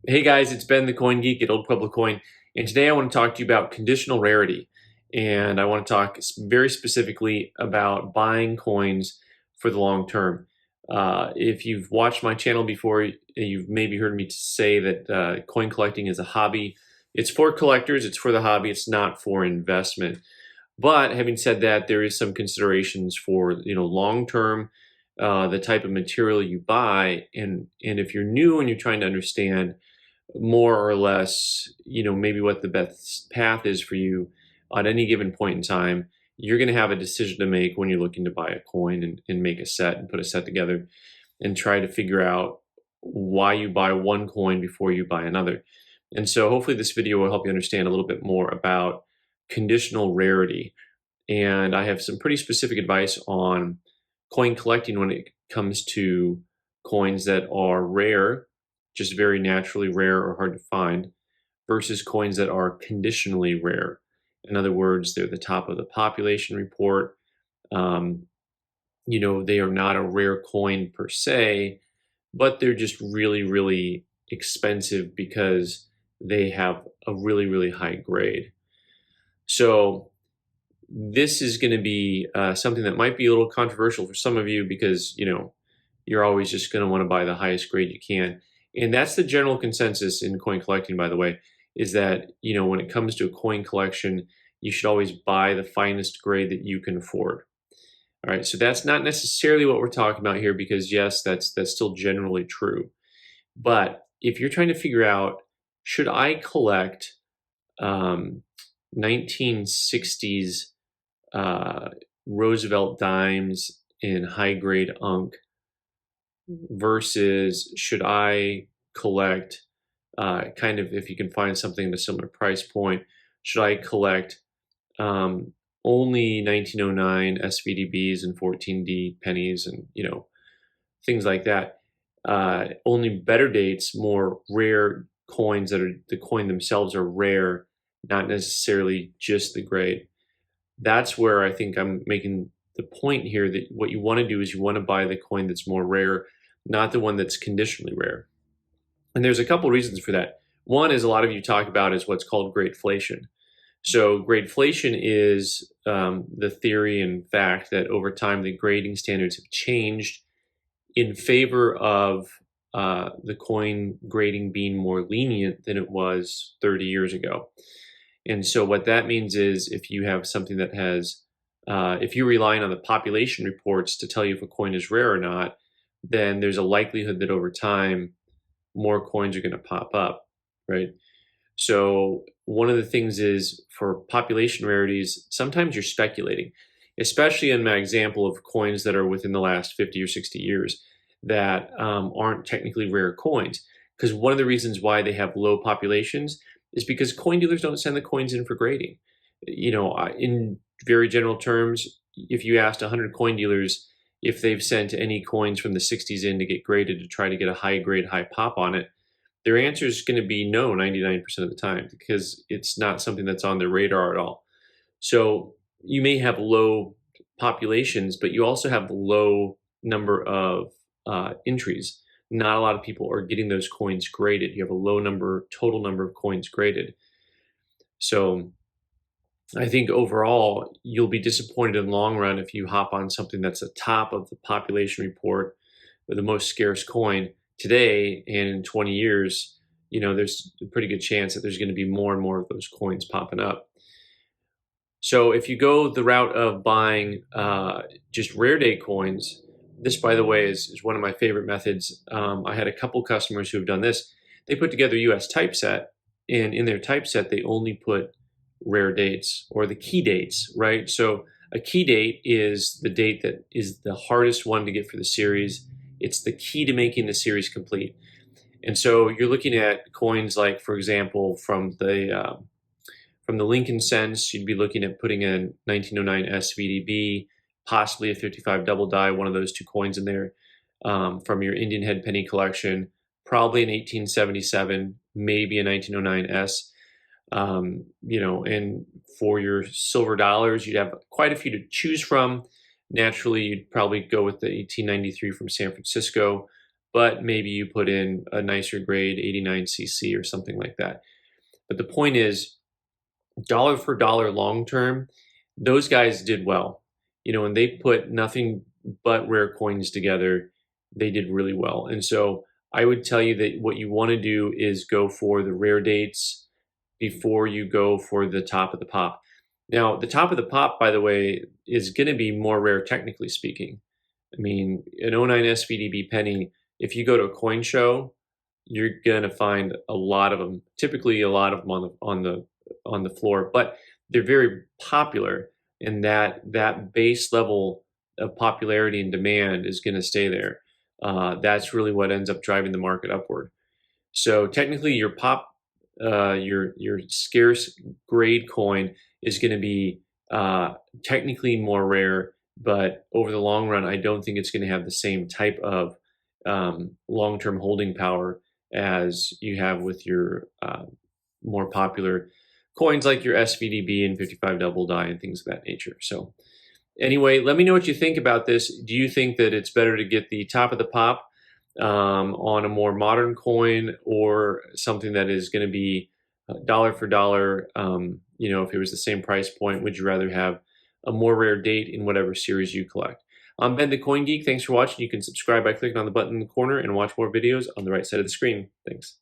Hey guys, it's Ben the Coin Geek at Old Pueblo Coin, and today I want to talk to you about conditional rarity. And I want to talk very specifically about buying coins for the long term. If you've watched my channel before, you've maybe heard me say that coin collecting is a hobby. It's for collectors, it's for the hobby, it's not for investment. But having said that, there is some considerations for long term, the type of material you buy, and if you're new and you're trying to understand more or less, maybe what the best path is for you at any given point in time, you're going to have a decision to make when you're looking to buy a coin and make a set and put a set together and try to figure out why you buy one coin before you buy another. And so hopefully this video will help you understand a little bit more about conditional rarity. And I have some pretty specific advice on coin collecting when it comes to coins that are rare, just very naturally rare or hard to find, versus coins that are conditionally rare. In other words, they're the top of the population report. Um, they are not a rare coin per se, but they're just really, really expensive because they have a really, really high grade. So this is going to be something that might be a little controversial for some of you because, you're always just going to want to buy the highest grade you can. And that's the general consensus in coin collecting, by the way, is that, when it comes to a coin collection, you should always buy the finest grade that you can afford. All right, so that's not necessarily what we're talking about here because, yes, that's still generally true. But if you're trying to figure out, should I collect 1960s Roosevelt dimes in high grade unk versus should I collect kind of, if you can find something at a similar price point, should I collect only 1909 SVDBs and 14D pennies and things like that, only better dates, more rare coins that are the coin themselves are rare, not necessarily just the grade. That's where I think I'm making the point here that what you want to do is you want to buy the coin that's more rare, not the one that's conditionally rare. And there's a couple reasons for that. One is a lot of you talk about is what's called gradeflation. So gradeflation is the theory and fact that over time the grading standards have changed in favor of the coin grading being more lenient than it was 30 years ago. And so what that means is if you have something that has, if you're relying on the population reports to tell you if a coin is rare or not, then there's a likelihood that over time, more coins are going to pop up, right? So one of the things is for population rarities, sometimes you're speculating, especially in my example of coins that are within the last 50 or 60 years that aren't technically rare coins. Because one of the reasons why they have low populations is because coin dealers don't send the coins in for grading. In very general terms, if you asked 100 coin dealers if they've sent any coins from the 60s in to get graded to try to get a high grade, high pop on it, their answer is going to be no 99% of the time because it's not something that's on their radar at all. So you may have low populations, but you also have low number of entries. Not a lot of people are getting those coins graded. You have a low total number of coins graded. So I think overall, you'll be disappointed in the long run if you hop on something that's the top of the population report with the most scarce coin today, and in 20 years, there's a pretty good chance that there's going to be more and more of those coins popping up. So if you go the route of buying just rare date coins, this, by the way, is one of my favorite methods. I had a couple customers who have done this. They put together US typeset, and in their typeset, they only put rare dates or the key dates, right? So a key date is the date that is the hardest one to get for the series. It's the key to making the series complete. And so you're looking at coins like, for example, from the Lincoln cents, you'd be looking at putting in 1909 SVDB, possibly a 55 double die, one of those two coins in there. From your Indian head penny collection, probably an 1877, maybe a 1909 S. And for your silver dollars, you'd have quite a few to choose from. Naturally, you'd probably go with the 1893 from San Francisco, but maybe you put in a nicer grade 89cc or something like that. But the point is, dollar for dollar long term, those guys did well. When they put nothing but rare coins together, they did really well. And so I would tell you that what you want to do is go for the rare dates before you go for the top of the pop. Now, the top of the pop, by the way, is going to be more rare technically speaking. I mean, an '09 SVDB penny, if you go to a coin show, you're going to find a lot of them, typically a lot of them on the floor, but they're very popular, and that base level of popularity and demand is going to stay there. That's really what ends up driving the market upward. So technically, your pop, your scarce grade coin is going to be technically more rare, but over the long run, I don't think it's going to have the same type of long-term holding power as you have with your more popular coins like your SVDB and 55 double die and things of that nature. So anyway, let me know what you think about this. Do you think that it's better to get the top of the pop on a more modern coin, or something that is going to be dollar for dollar? If it was the same price point, would you rather have a more rare date in whatever series you collect? I'm Ben the Coin Geek. Thanks for watching. You can subscribe by clicking on the button in the corner and watch more videos on the right side of the screen. Thanks.